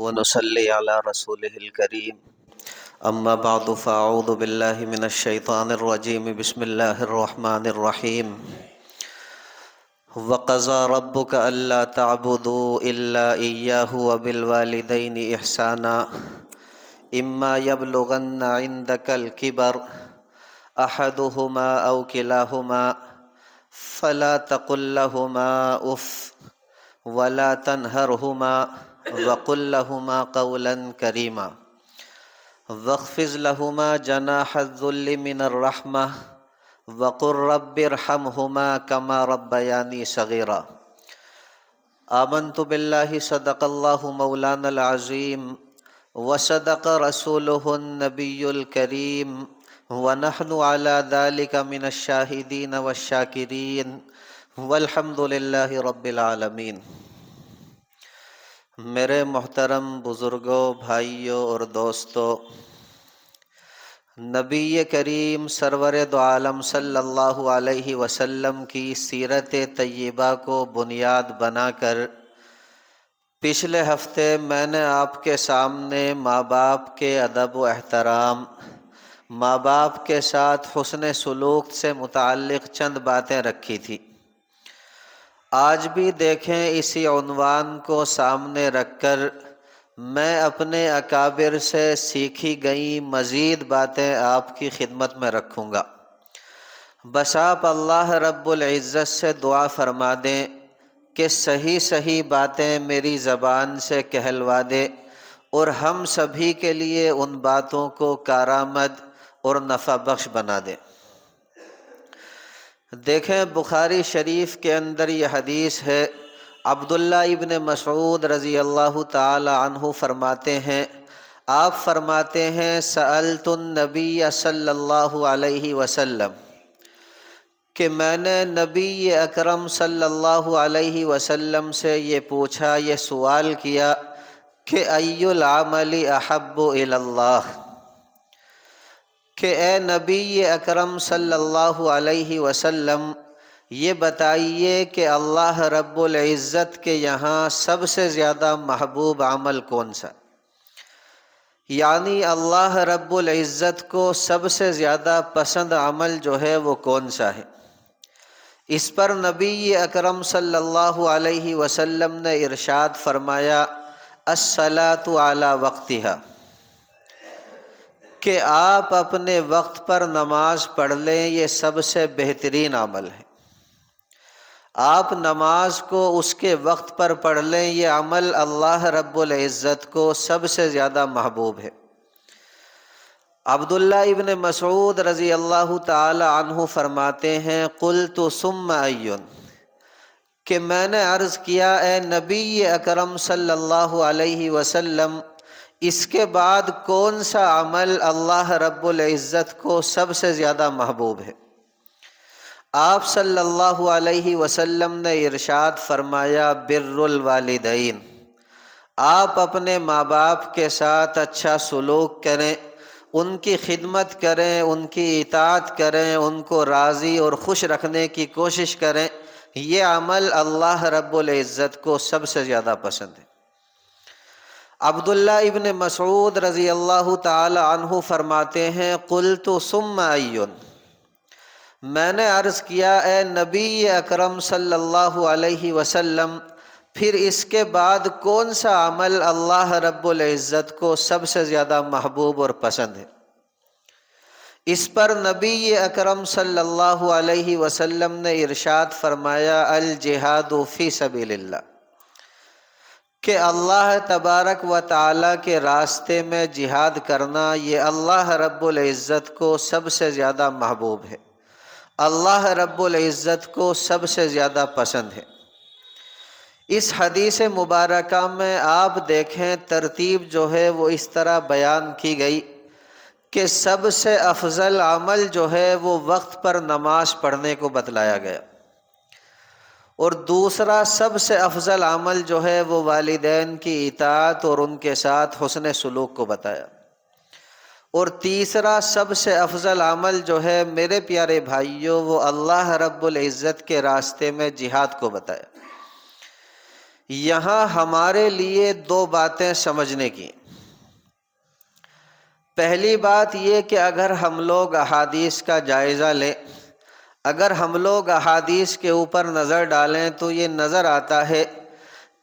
ونصلي على رسوله الكريم أما بعد فأعوذ بالله من الشيطان الرجيم بسم الله الرحمن الرحيم وقضى ربك ألا تعبدوا إلا إياه وبالوالدين إحسانا إما يبلغن عندك الكبر أحدهما أو كلاهما فلا تقل لهما أف ولا تنهرهما وقل لهما قولا كريما واخفض لهما جناح الذل من الرحمة وقل رب ارحمهما كما ربياني صغيرا آمنت بالله صدق الله مولانا العظيم وصدق رسوله النبي الكريم ونحن على ذلك من الشاهدين والشاكرين والحمد لله رب العالمین۔ میرے محترم بزرگوں، بھائیوں اور دوستوں، نبی کریم سرور دو عالم صلی اللہ علیہ وسلم کی سیرت طیبہ کو بنیاد بنا کر پچھلے ہفتے میں نے آپ کے سامنے ماں باپ کے ادب و احترام، ماں باپ کے ساتھ حسن سلوک سے متعلق چند باتیں رکھی تھی۔ آج بھی دیکھیں اسی عنوان کو سامنے رکھ کر میں اپنے اکابر سے سیکھی گئی مزید باتیں آپ کی خدمت میں رکھوں گا۔ بس آپ اللہ رب العزت سے دعا فرما دیں کہ صحیح صحیح باتیں میری زبان سے کہلوا دے اور ہم سبھی کے لیے ان باتوں کو کارآمد اور نفع بخش بنا دے۔ دیکھیں بخاری شریف کے اندر یہ حدیث ہے، عبداللہ ابن مسعود رضی اللہ تعالی عنہ فرماتے ہیں، آپ فرماتے ہیں سألت النبی صلی اللہ علیہ وسلم، کہ میں نے نبی اکرم صلی اللہ علیہ وسلم سے یہ پوچھا، یہ سوال کیا کہ ای العمل احب الی اللہ، کہ اے نبی اکرم صلی اللہ علیہ وسلم یہ بتائیے کہ اللہ رب العزت کے یہاں سب سے زیادہ محبوب عمل کون سا، یعنی اللہ رب العزت کو سب سے زیادہ پسند عمل جو ہے وہ کون سا ہے۔ اس پر نبی اکرم صلی اللہ علیہ وسلم نے ارشاد فرمایا الصلاۃ علی وقتہا، کہ آپ اپنے وقت پر نماز پڑھ لیں، یہ سب سے بہترین عمل ہے۔ آپ نماز کو اس کے وقت پر پڑھ لیں، یہ عمل اللہ رب العزت کو سب سے زیادہ محبوب ہے۔ عبداللہ ابن مسعود رضی اللہ تعالی عنہ فرماتے ہیں قلت ثم ای، کہ میں نے عرض کیا اے نبی اکرم صلی اللہ علیہ وسلم اس کے بعد کون سا عمل اللہ رب العزت کو سب سے زیادہ محبوب ہے؟ آپ صلی اللہ علیہ وسلم نے ارشاد فرمایا بر الوالدین، آپ اپنے ماں باپ کے ساتھ اچھا سلوک کریں، ان کی خدمت کریں، ان کی اطاعت کریں، ان کو راضی اور خوش رکھنے کی کوشش کریں، یہ عمل اللہ رب العزت کو سب سے زیادہ پسند ہے۔ عبداللہ ابن مسعود رضی اللہ تعالی عنہ فرماتے ہیں قلت ثم ای، میں نے عرض کیا اے نبی اکرم صلی اللہ علیہ وسلم پھر اس کے بعد کون سا عمل اللہ رب العزت کو سب سے زیادہ محبوب اور پسند ہے؟ اس پر نبی اکرم صلی اللہ علیہ وسلم نے ارشاد فرمایا الجہاد فی سبیل اللہ، کہ اللہ تبارک و تعالیٰ کے راستے میں جہاد کرنا یہ اللہ رب العزت کو سب سے زیادہ محبوب ہے، اللہ رب العزت کو سب سے زیادہ پسند ہے۔ اس حدیث مبارکہ میں آپ دیکھیں ترتیب جو ہے وہ اس طرح بیان کی گئی کہ سب سے افضل عمل جو ہے وہ وقت پر نماز پڑھنے کو بتلایا گیا، اور دوسرا سب سے افضل عمل جو ہے وہ والدین کی اطاعت اور ان کے ساتھ حسن سلوک کو بتایا، اور تیسرا سب سے افضل عمل جو ہے میرے پیارے بھائیوں وہ اللہ رب العزت کے راستے میں جہاد کو بتایا۔ یہاں ہمارے لیے دو باتیں سمجھنے کی۔ پہلی بات یہ کہ اگر ہم لوگ احادیث کا جائزہ لیں، اگر ہم لوگ احادیث کے اوپر نظر ڈالیں تو یہ نظر آتا ہے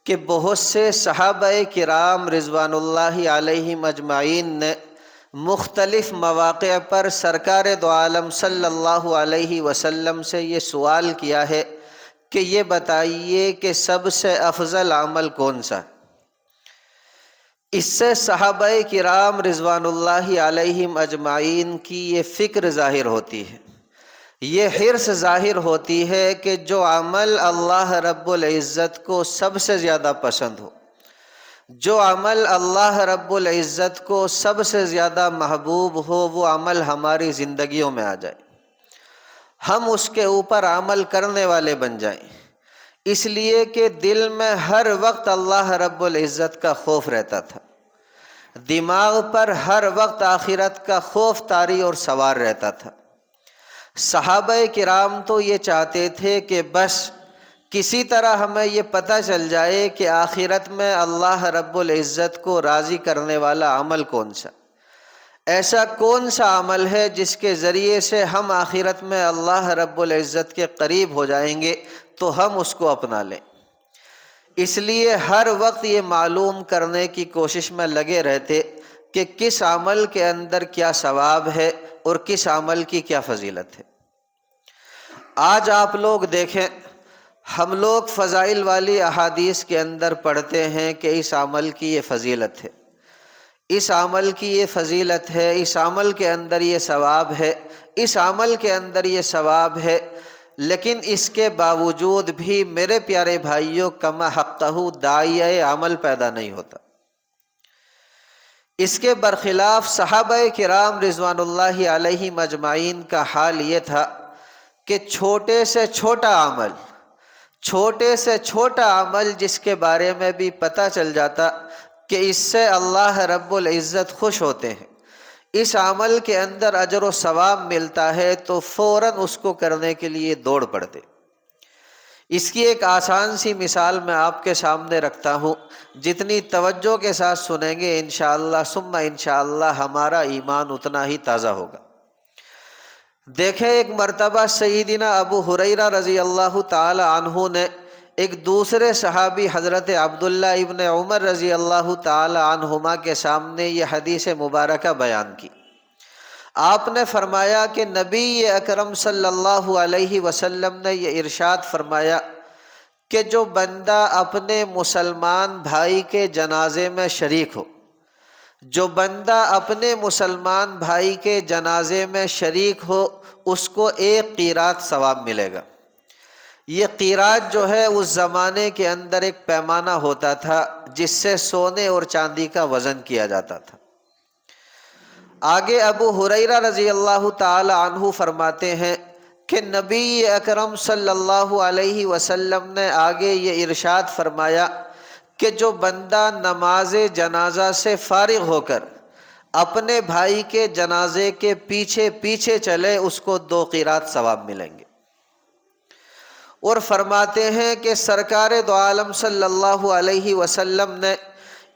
کہ بہت سے صحابہ کرام رضوان اللہ علیہم اجمعین نے مختلف مواقع پر سرکار دو عالم صلی اللہ علیہ وسلم سے یہ سوال کیا ہے کہ یہ بتائیے کہ سب سے افضل عمل کون سا؟ اس سے صحابہ کرام رضوان اللہ علیہم اجمعین کی یہ فکر ظاہر ہوتی ہے، یہ حرص ظاہر ہوتی ہے کہ جو عمل اللہ رب العزت کو سب سے زیادہ پسند ہو، جو عمل اللہ رب العزت کو سب سے زیادہ محبوب ہو، وہ عمل ہماری زندگیوں میں آ جائے، ہم اس کے اوپر عمل کرنے والے بن جائیں، اس لیے کہ دل میں ہر وقت اللہ رب العزت کا خوف رہتا تھا، دماغ پر ہر وقت آخرت کا خوف طاری اور سوار رہتا تھا۔ صحابہ کرام تو یہ چاہتے تھے کہ بس کسی طرح ہمیں یہ پتہ چل جائے کہ آخرت میں اللہ رب العزت کو راضی کرنے والا عمل کون سا، ایسا کون سا عمل ہے جس کے ذریعے سے ہم آخرت میں اللہ رب العزت کے قریب ہو جائیں گے تو ہم اس کو اپنا لیں۔ اس لیے ہر وقت یہ معلوم کرنے کی کوشش میں لگے رہتے کہ کس عمل کے اندر کیا ثواب ہے اور کس عمل کی کیا فضیلت ہے۔ آج آپ لوگ دیکھیں، ہم لوگ فضائل والی احادیث کے اندر پڑھتے ہیں کہ اس عمل کی یہ فضیلت ہے، اس عمل کی یہ فضیلت ہے، اس عمل کے اندر یہ ثواب ہے، اس عمل کے اندر یہ ثواب ہے، لیکن اس کے باوجود بھی میرے پیارے بھائیوں کما حقہ داعیہ عمل پیدا نہیں ہوتا۔ اس کے برخلاف صحابہ کرام رضوان اللہ علیہم اجمعین کا حال یہ تھا کہ چھوٹے سے چھوٹا عمل، چھوٹے سے چھوٹا عمل جس کے بارے میں بھی پتہ چل جاتا کہ اس سے اللہ رب العزت خوش ہوتے ہیں، اس عمل کے اندر اجر و ثواب ملتا ہے، تو فوراً اس کو کرنے کے لیے دوڑ پڑتے۔ اس کی ایک آسان سی مثال میں آپ کے سامنے رکھتا ہوں، جتنی توجہ کے ساتھ سنیں گے انشاءاللہ ثم انشاءاللہ ہمارا ایمان اتنا ہی تازہ ہوگا۔ دیکھیں، ایک مرتبہ سیدنا ابو ہریرہ رضی اللہ تعالی عنہ نے ایک دوسرے صحابی حضرت عبداللہ ابن عمر رضی اللہ تعالی عنہما کے سامنے یہ حدیث مبارکہ بیان کی۔ آپ نے فرمایا کہ نبی اکرم صلی اللہ علیہ وسلم نے یہ ارشاد فرمایا کہ جو بندہ اپنے مسلمان بھائی کے جنازے میں شریک ہو، جو بندہ اپنے مسلمان بھائی کے جنازے میں شریک ہو، اس کو ایک قیرات ثواب ملے گا۔ یہ قیرات جو ہے اس زمانے کے اندر ایک پیمانہ ہوتا تھا جس سے سونے اور چاندی کا وزن کیا جاتا تھا۔ آگے ابو ہریرہ رضی اللہ تعالی عنہ فرماتے ہیں کہ نبی اکرم صلی اللہ علیہ وسلم نے آگے یہ ارشاد فرمایا کہ جو بندہ نماز جنازہ سے فارغ ہو کر اپنے بھائی کے جنازے کے پیچھے پیچھے چلے، اس کو 2 قیرات ثواب ملیں گے۔ اور فرماتے ہیں کہ سرکار دو عالم صلی اللہ علیہ وسلم نے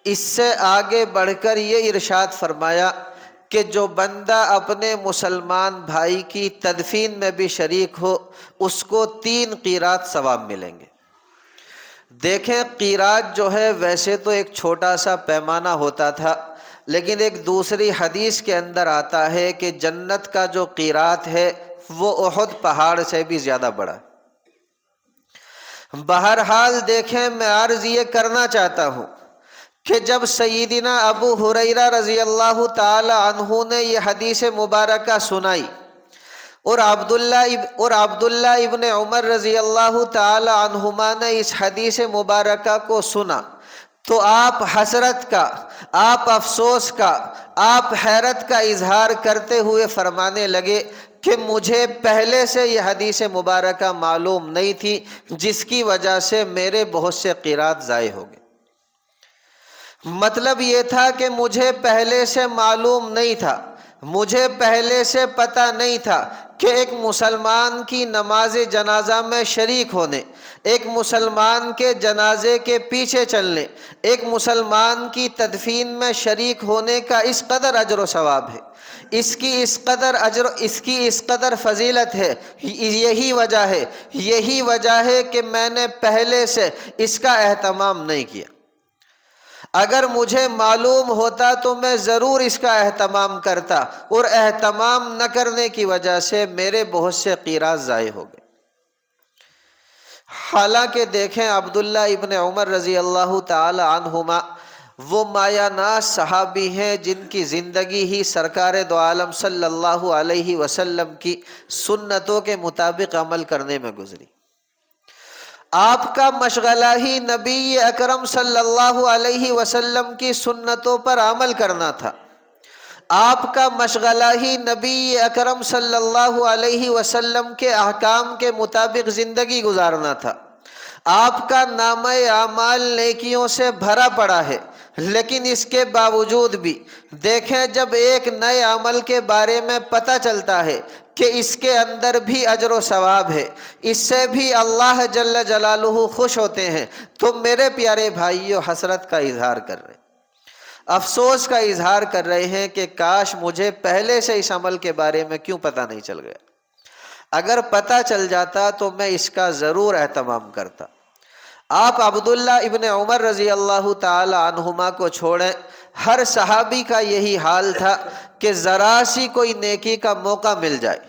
اس سے آگے بڑھ کر یہ ارشاد فرمایا کہ جو بندہ اپنے مسلمان بھائی کی تدفین میں بھی شریک ہو، اس کو 3 قیرات ثواب ملیں گے۔ دیکھیں، قیرات جو ہے ویسے تو ایک چھوٹا سا پیمانہ ہوتا تھا، لیکن ایک دوسری حدیث کے اندر آتا ہے کہ جنت کا جو قیرات ہے وہ احد پہاڑ سے بھی زیادہ بڑا۔ بہرحال دیکھیں، میں عرض یہ کرنا چاہتا ہوں کہ جب سیدنا ابو ہریرہ رضی اللہ تعالی عنہ نے یہ حدیث مبارکہ سنائی اور عبداللہ ابن عمر رضی اللہ تعالی عنہما نے اس حدیث مبارکہ کو سنا، تو آپ حسرت کا، آپ افسوس کا، آپ حیرت کا اظہار کرتے ہوئے فرمانے لگے کہ مجھے پہلے سے یہ حدیث مبارکہ معلوم نہیں تھی، جس کی وجہ سے میرے بہت سے قیرات ضائع ہو گئے۔ مطلب یہ تھا کہ مجھے پہلے سے معلوم نہیں تھا، مجھے پہلے سے پتہ نہیں تھا کہ ایک مسلمان کی نماز جنازہ میں شریک ہونے، ایک مسلمان کے جنازے کے پیچھے چلنے، ایک مسلمان کی تدفین میں شریک ہونے کا اس قدر اجر و ثواب ہے، اس کی اس قدر فضیلت ہے۔ یہی وجہ ہے کہ میں نے پہلے سے اس کا اہتمام نہیں کیا۔ اگر مجھے معلوم ہوتا تو میں ضرور اس کا اہتمام کرتا، اور اہتمام نہ کرنے کی وجہ سے میرے بہت سے قیراط ضائع ہو گئے۔ حالانکہ دیکھیں عبداللہ ابن عمر رضی اللہ تعالی عنہما وہ مایہ ناز صحابی ہیں جن کی زندگی ہی سرکار دو عالم صلی اللہ علیہ وسلم کی سنتوں کے مطابق عمل کرنے میں گزری۔ آپ کا مشغلہ ہی نبی اکرم صلی اللہ علیہ وسلم کی سنتوں پر عمل کرنا تھا، آپ کا مشغلہ ہی نبی اکرم صلی اللہ علیہ وسلم کے احکام کے مطابق زندگی گزارنا تھا۔ آپ کا نامہ اعمال نیکیوں سے بھرا پڑا ہے، لیکن اس کے باوجود بھی دیکھیں جب ایک نئے عمل کے بارے میں پتہ چلتا ہے کہ اس کے اندر بھی اجر و ثواب ہے، اس سے بھی اللہ جل جلالہ خوش ہوتے ہیں، تو میرے پیارے بھائیو حسرت کا اظہار کر رہے ہیں، افسوس کا اظہار کر رہے ہیں کہ کاش مجھے پہلے سے اس عمل کے بارے میں کیوں پتہ نہیں چل گیا۔ اگر پتہ چل جاتا تو میں اس کا ضرور اہتمام کرتا۔ آپ عبداللہ ابن عمر رضی اللہ تعالی عنہما کو چھوڑیں، ہر صحابی کا یہی حال تھا کہ ذرا سی کوئی نیکی کا موقع مل جائے،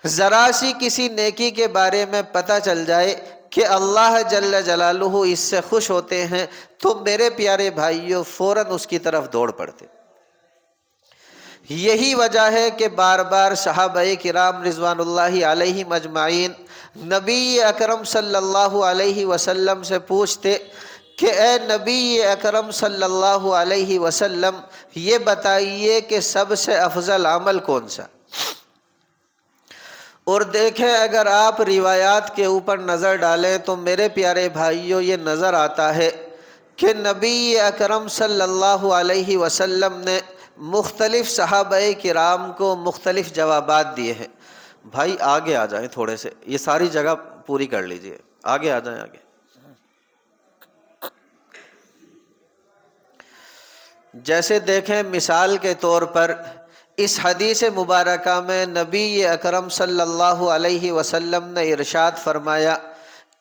ذرا سی کسی نیکی کے بارے میں پتہ چل جائے کہ اللہ جل جلالہ اس سے خوش ہوتے ہیں، تو میرے پیارے بھائیوں فوراً اس کی طرف دوڑ پڑتے۔ یہی وجہ ہے کہ بار بار صحابہ کرام رضوان اللہ علیہم اجمعین نبی اکرم صلی اللہ علیہ وسلم سے پوچھتے کہ اے نبی اکرم صلی اللہ علیہ وسلم یہ بتائیے کہ سب سے افضل عمل کون سا؟ اور دیکھیں اگر آپ روایات کے اوپر نظر ڈالیں تو میرے پیارے بھائیوں یہ نظر آتا ہے کہ نبی اکرم صلی اللہ علیہ وسلم نے مختلف صحابہ کرام کو مختلف جوابات دیے ہیں۔ بھائی آگے آ جائیں تھوڑے سے، یہ ساری جگہ پوری کر لیجئے، آگے آ جائیں آگے۔ جیسے دیکھیں مثال کے طور پر اس حدیث مبارکہ میں نبی اکرم صلی اللہ علیہ وسلم نے ارشاد فرمایا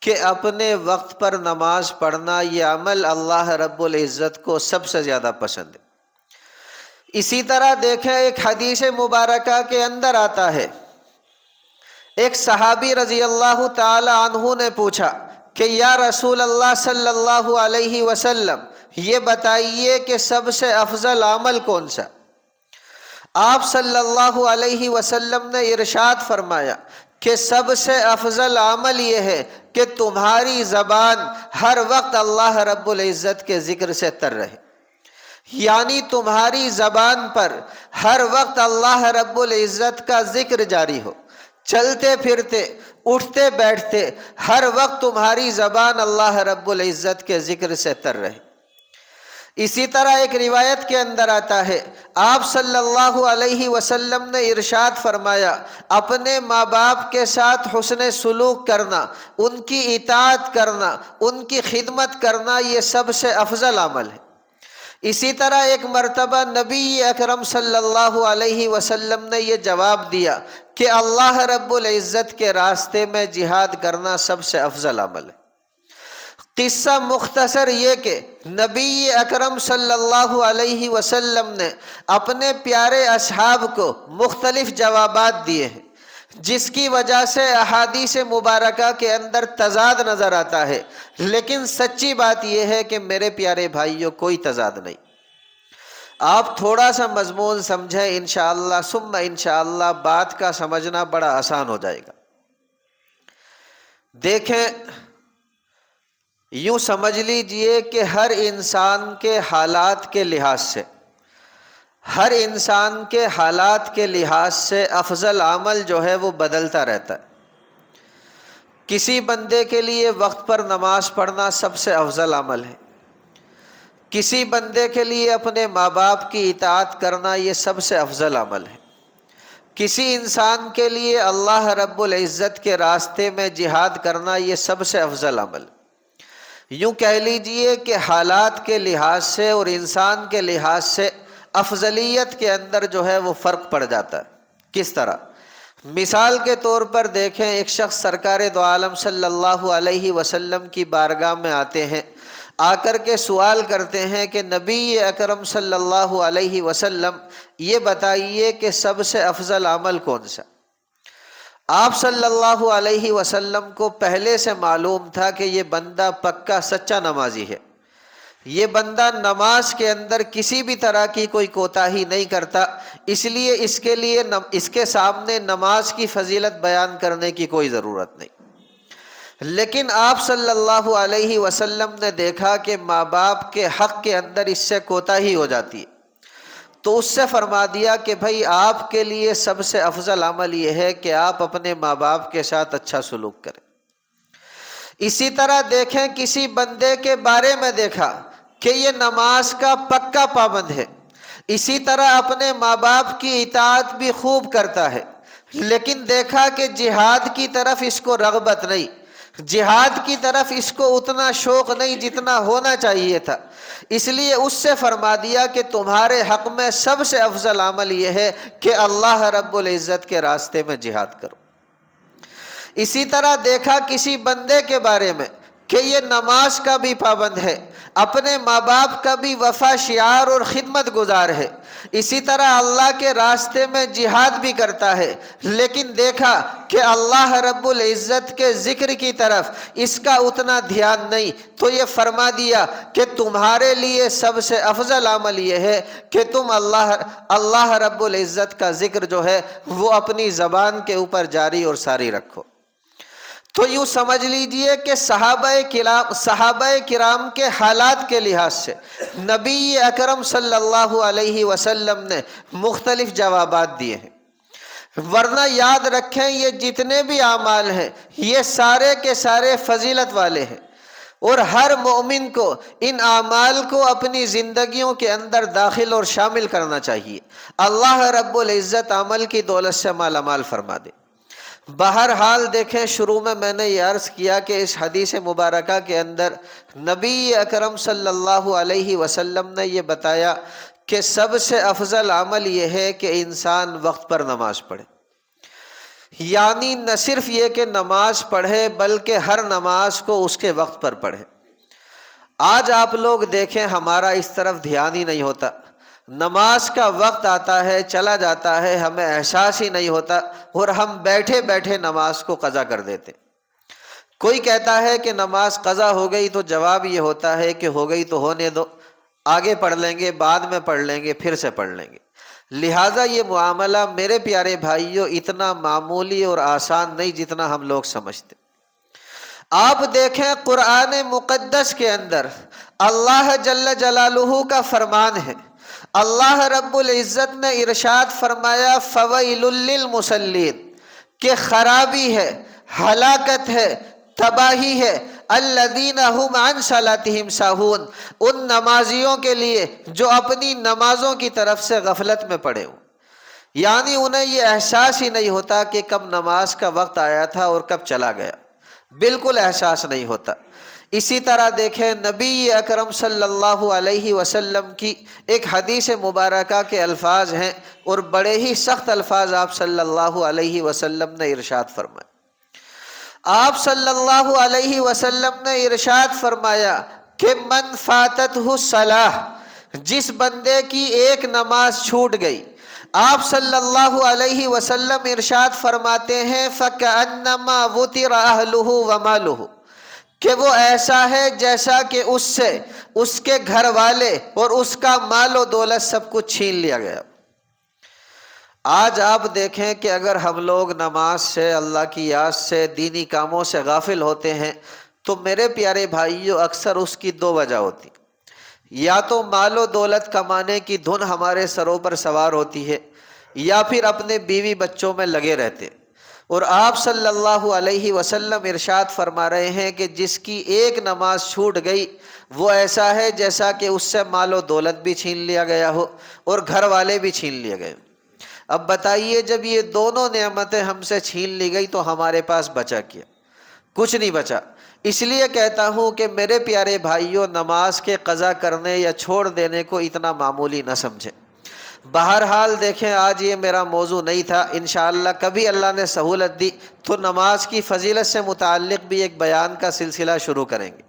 کہ اپنے وقت پر نماز پڑھنا یہ عمل اللہ رب العزت کو سب سے زیادہ پسند ہے۔ اسی طرح دیکھیں ایک حدیث مبارکہ کے اندر آتا ہے، ایک صحابی رضی اللہ تعالی عنہ نے پوچھا کہ یا رسول اللہ صلی اللہ علیہ وسلم یہ بتائیے کہ سب سے افضل عمل کون سا؟ آپ صلی اللہ علیہ وسلم نے ارشاد فرمایا کہ سب سے افضل عمل یہ ہے کہ تمہاری زبان ہر وقت اللہ رب العزت کے ذکر سے تر رہے، یعنی تمہاری زبان پر ہر وقت اللہ رب العزت کا ذکر جاری ہو، چلتے پھرتے اٹھتے بیٹھتے ہر وقت تمہاری زبان اللہ رب العزت کے ذکر سے تر رہے۔ اسی طرح ایک روایت کے اندر آتا ہے آپ صلی اللہ علیہ وسلم نے ارشاد فرمایا اپنے ماں باپ کے ساتھ حسن سلوک کرنا، ان کی اطاعت کرنا، ان کی خدمت کرنا یہ سب سے افضل عمل ہے۔ اسی طرح ایک مرتبہ نبی اکرم صلی اللہ علیہ وسلم نے یہ جواب دیا کہ اللہ رب العزت کے راستے میں جہاد کرنا سب سے افضل عمل ہے۔ قصہ مختصر یہ کہ نبی اکرم صلی اللہ علیہ وسلم نے اپنے پیارے اصحاب کو مختلف جوابات دیے ہیں، جس کی وجہ سے احادیث مبارکہ کے اندر تضاد نظر آتا ہے، لیکن سچی بات یہ ہے کہ میرے پیارے بھائیوں کوئی تضاد نہیں۔ آپ تھوڑا سا مضمون سمجھیں انشاءاللہ ثم انشاءاللہ بات کا سمجھنا بڑا آسان ہو جائے گا۔ دیکھیں یوں سمجھ لیجئے کہ ہر انسان کے حالات کے لحاظ سے، ہر انسان کے حالات کے لحاظ سے افضل عمل جو ہے وہ بدلتا رہتا ہے۔ کسی بندے کے لیے وقت پر نماز پڑھنا سب سے افضل عمل ہے، کسی بندے کے لیے اپنے ماں باپ کی اطاعت کرنا یہ سب سے افضل عمل ہے، کسی انسان کے لیے اللہ رب العزت کے راستے میں جہاد کرنا یہ سب سے افضل عمل۔ یوں کہہ لیجئے کہ حالات کے لحاظ سے اور انسان کے لحاظ سے افضلیت کے اندر جو ہے وہ فرق پڑ جاتا ہے۔ کس طرح؟ مثال کے طور پر دیکھیں، ایک شخص سرکار دو عالم صلی اللہ علیہ وسلم کی بارگاہ میں آتے ہیں، آ کر کے سوال کرتے ہیں کہ نبی اکرم صلی اللہ علیہ وسلم یہ بتائیے کہ سب سے افضل عمل کون سا؟ آپ صلی اللہ علیہ وسلم کو پہلے سے معلوم تھا کہ یہ بندہ پکا سچا نمازی ہے، یہ بندہ نماز کے اندر کسی بھی طرح کی کوئی کوتاہی نہیں کرتا، اس لیے اس کے سامنے نماز کی فضیلت بیان کرنے کی کوئی ضرورت نہیں۔ لیکن آپ صلی اللہ علیہ وسلم نے دیکھا کہ ماں باپ کے حق کے اندر اس سے کوتاہی ہو جاتی ہے، تو اس سے فرما دیا کہ بھائی آپ کے لیے سب سے افضل عمل یہ ہے کہ آپ اپنے ماں باپ کے ساتھ اچھا سلوک کریں۔ اسی طرح دیکھیں، کسی بندے کے بارے میں دیکھا کہ یہ نماز کا پکا پابند ہے، اسی طرح اپنے ماں باپ کی اطاعت بھی خوب کرتا ہے، لیکن دیکھا کہ جہاد کی طرف اس کو رغبت نہیں، جہاد کی طرف اس کو اتنا شوق نہیں جتنا ہونا چاہیے تھا، اس لیے اس سے فرما دیا کہ تمہارے حق میں سب سے افضل عمل یہ ہے کہ اللہ رب العزت کے راستے میں جہاد کرو۔ اسی طرح دیکھا کسی بندے کے بارے میں کہ یہ نماز کا بھی پابند ہے، اپنے ماں باپ کا بھی وفا شعار اور خدمت گزار ہے، اسی طرح اللہ کے راستے میں جہاد بھی کرتا ہے، لیکن دیکھا کہ اللہ رب العزت کے ذکر کی طرف اس کا اتنا دھیان نہیں، تو یہ فرما دیا کہ تمہارے لیے سب سے افضل عمل یہ ہے کہ تم اللہ رب العزت کا ذکر جو ہے وہ اپنی زبان کے اوپر جاری اور ساری رکھو۔ تو یوں سمجھ لیجئے کہ صحابہ کرام کے حالات کے لحاظ سے نبی اکرم صلی اللہ علیہ وسلم نے مختلف جوابات دیے ہیں، ورنہ یاد رکھیں یہ جتنے بھی اعمال ہیں یہ سارے کے سارے فضیلت والے ہیں، اور ہر مومن کو ان اعمال کو اپنی زندگیوں کے اندر داخل اور شامل کرنا چاہیے۔ اللہ رب العزت عمل کی دولت سے مالا مال فرما دے۔ بہرحال دیکھیں، شروع میں نے یہ عرض کیا کہ اس حدیث مبارکہ کے اندر نبی اکرم صلی اللہ علیہ وسلم نے یہ بتایا کہ سب سے افضل عمل یہ ہے کہ انسان وقت پر نماز پڑھے، یعنی نہ صرف یہ کہ نماز پڑھے بلکہ ہر نماز کو اس کے وقت پر پڑھے۔ آج آپ لوگ دیکھیں ہمارا اس طرف دھیان ہی نہیں ہوتا، نماز کا وقت آتا ہے چلا جاتا ہے، ہمیں احساس ہی نہیں ہوتا، اور ہم بیٹھے بیٹھے نماز کو قضا کر دیتے۔ کوئی کہتا ہے کہ نماز قضا ہو گئی تو جواب یہ ہوتا ہے کہ ہو گئی تو ہونے دو، آگے پڑھ لیں گے، بعد میں پڑھ لیں گے، پھر سے پڑھ لیں گے۔ لہٰذا یہ معاملہ میرے پیارے بھائیوں اتنا معمولی اور آسان نہیں جتنا ہم لوگ سمجھتے۔ آپ دیکھیں قرآن مقدس کے اندر اللہ جل جلالہ کا فرمان ہے، اللہ رب العزت نے ارشاد فرمایا فویل للمصلین، کہ خرابی ہے، ہلاکت ہے، تباہی ہے، الذین هم عن صلاتهم ساہون، ان نمازیوں کے لیے جو اپنی نمازوں کی طرف سے غفلت میں پڑے ہوں، یعنی انہیں یہ احساس ہی نہیں ہوتا کہ کب نماز کا وقت آیا تھا اور کب چلا گیا، بالکل احساس نہیں ہوتا۔ اسی طرح دیکھیں نبی اکرم صلی اللہ علیہ وسلم کی ایک حدیث مبارکہ کے الفاظ ہیں، اور بڑے ہی سخت الفاظ آپ صلی اللہ علیہ وسلم نے ارشاد فرمائے۔ آپ صلی اللہ علیہ وسلم نے ارشاد فرمایا کہ من فاتتہ الصلاۃ، جس بندے کی ایک نماز چھوٹ گئی، آپ صلی اللہ علیہ وسلم ارشاد فرماتے ہیں فَكَأَنَّمَا وُتِرَ أَهْلُهُ وَمَالُهُ، کہ وہ ایسا ہے جیسا کہ اس سے اس کے گھر والے اور اس کا مال و دولت سب کچھ چھین لیا گیا۔ آج آپ دیکھیں کہ اگر ہم لوگ نماز سے، اللہ کی یاد سے، دینی کاموں سے غافل ہوتے ہیں تو میرے پیارے بھائیوں اکثر اس کی دو وجہ ہوتی، یا تو مال و دولت کمانے کی دھن ہمارے سروں پر سوار ہوتی ہے، یا پھر اپنے بیوی بچوں میں لگے رہتے۔ اور آپ صلی اللہ علیہ وسلم ارشاد فرما رہے ہیں کہ جس کی ایک نماز چھوٹ گئی وہ ایسا ہے جیسا کہ اس سے مال و دولت بھی چھین لیا گیا ہو اور گھر والے بھی چھین لیے گئے۔ اب بتائیے جب یہ دونوں نعمتیں ہم سے چھین لی گئی تو ہمارے پاس بچا کیا؟ کچھ نہیں بچا۔ اس لیے کہتا ہوں کہ میرے پیارے بھائیوں، نماز کے قضا کرنے یا چھوڑ دینے کو اتنا معمولی نہ سمجھیں۔ بہرحال دیکھیں، آج یہ میرا موضوع نہیں تھا، انشاءاللہ کبھی اللہ نے سہولت دی تو نماز کی فضیلت سے متعلق بھی ایک بیان کا سلسلہ شروع کریں گے۔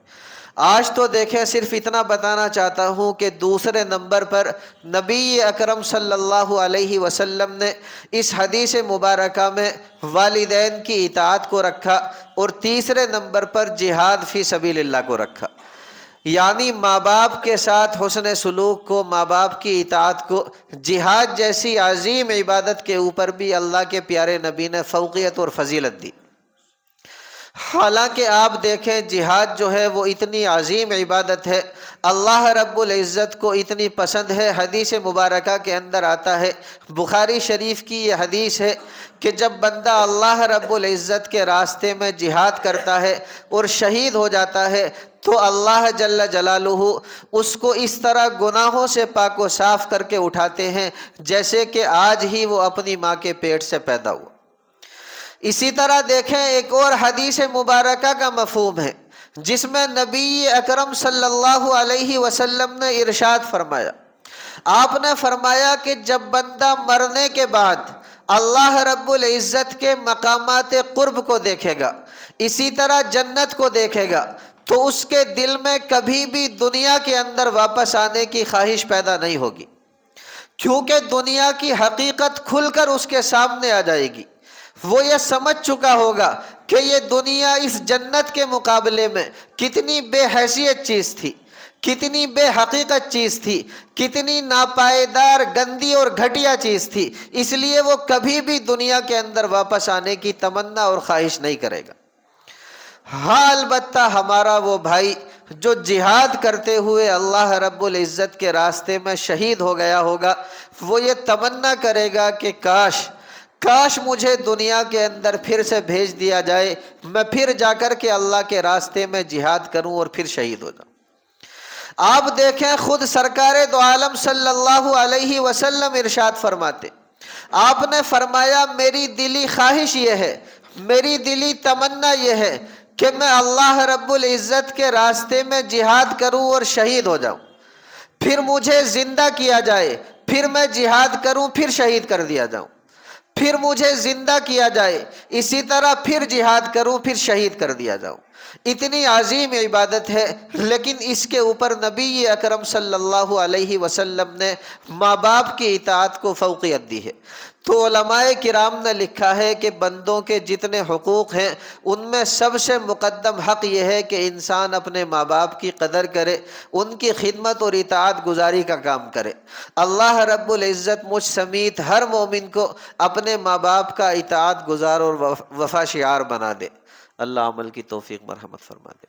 آج تو دیکھیں صرف اتنا بتانا چاہتا ہوں کہ دوسرے نمبر پر نبی اکرم صلی اللہ علیہ وسلم نے اس حدیث مبارکہ میں والدین کی اطاعت کو رکھا، اور تیسرے نمبر پر جہاد فی سبیل اللہ کو رکھا، یعنی ماں باپ کے ساتھ حسن سلوک کو، ماں باپ کی اطاعت کو۔ جہاد جیسی عظیم عبادت کے اوپر بھی اللہ کے پیارے نبی نے فوقیت اور فضیلت دی۔ حالانکہ آپ دیکھیں جہاد جو ہے وہ اتنی عظیم عبادت ہے، اللہ رب العزت کو اتنی پسند ہے۔ حدیث مبارکہ کے اندر آتا ہے، بخاری شریف کی یہ حدیث ہے کہ جب بندہ اللہ رب العزت کے راستے میں جہاد کرتا ہے اور شہید ہو جاتا ہے تو اللہ جل جلالہ اس کو اس طرح گناہوں سے پاک و صاف کر کے اٹھاتے ہیں جیسے کہ آج ہی وہ اپنی ماں کے پیٹ سے پیدا ہوا۔ اسی طرح دیکھیں ایک اور حدیث مبارکہ کا مفہوم ہے جس میں نبی اکرم صلی اللہ علیہ وسلم نے ارشاد فرمایا، آپ نے فرمایا کہ جب بندہ مرنے کے بعد اللہ رب العزت کے مقامات قرب کو دیکھے گا، اسی طرح جنت کو دیکھے گا، تو اس کے دل میں کبھی بھی دنیا کے اندر واپس آنے کی خواہش پیدا نہیں ہوگی، کیونکہ دنیا کی حقیقت کھل کر اس کے سامنے آ جائے گی۔ وہ یہ سمجھ چکا ہوگا کہ یہ دنیا اس جنت کے مقابلے میں کتنی بے حیثیت چیز تھی، کتنی بے حقیقت چیز تھی، کتنی ناپائیدار، گندی اور گھٹیا چیز تھی، اس لیے وہ کبھی بھی دنیا کے اندر واپس آنے کی تمنا اور خواہش نہیں کرے گا۔ ہاں البتہ ہمارا وہ بھائی جو جہاد کرتے ہوئے اللہ رب العزت کے راستے میں شہید ہو گیا ہوگا، وہ یہ تمنا کرے گا کہ کاش مجھے دنیا کے اندر پھر سے بھیج دیا جائے، میں پھر جا کر کے اللہ کے راستے میں جہاد کروں اور پھر شہید ہو جاؤں۔ آپ دیکھیں خود سرکار دو عالم صلی اللہ علیہ وسلم ارشاد فرماتے، آپ نے فرمایا میری دلی خواہش یہ ہے، میری دلی تمنا یہ ہے کہ میں اللہ رب العزت کے راستے میں جہاد کروں اور شہید ہو جاؤں، پھر مجھے زندہ کیا جائے، پھر میں جہاد کروں، پھر شہید کر دیا جاؤں، پھر مجھے زندہ کیا جائے، اسی طرح پھر جہاد کروں، پھر شہید کر دیا جاؤں۔ اتنی عظیم عبادت ہے، لیکن اس کے اوپر نبی اکرم صلی اللہ علیہ وسلم نے ماں باپ کی اطاعت کو فوقیت دی ہے۔ تو علماء کرام نے لکھا ہے کہ بندوں کے جتنے حقوق ہیں ان میں سب سے مقدم حق یہ ہے کہ انسان اپنے ماں باپ کی قدر کرے، ان کی خدمت اور اطاعت گزاری کا کام کرے۔ اللہ رب العزت مجھ سمیت ہر مومن کو اپنے ماں باپ کا اطاعت گزار اور وفا شعار بنا دے۔ اللہ عمل کی توفیق مرحمت فرما دے۔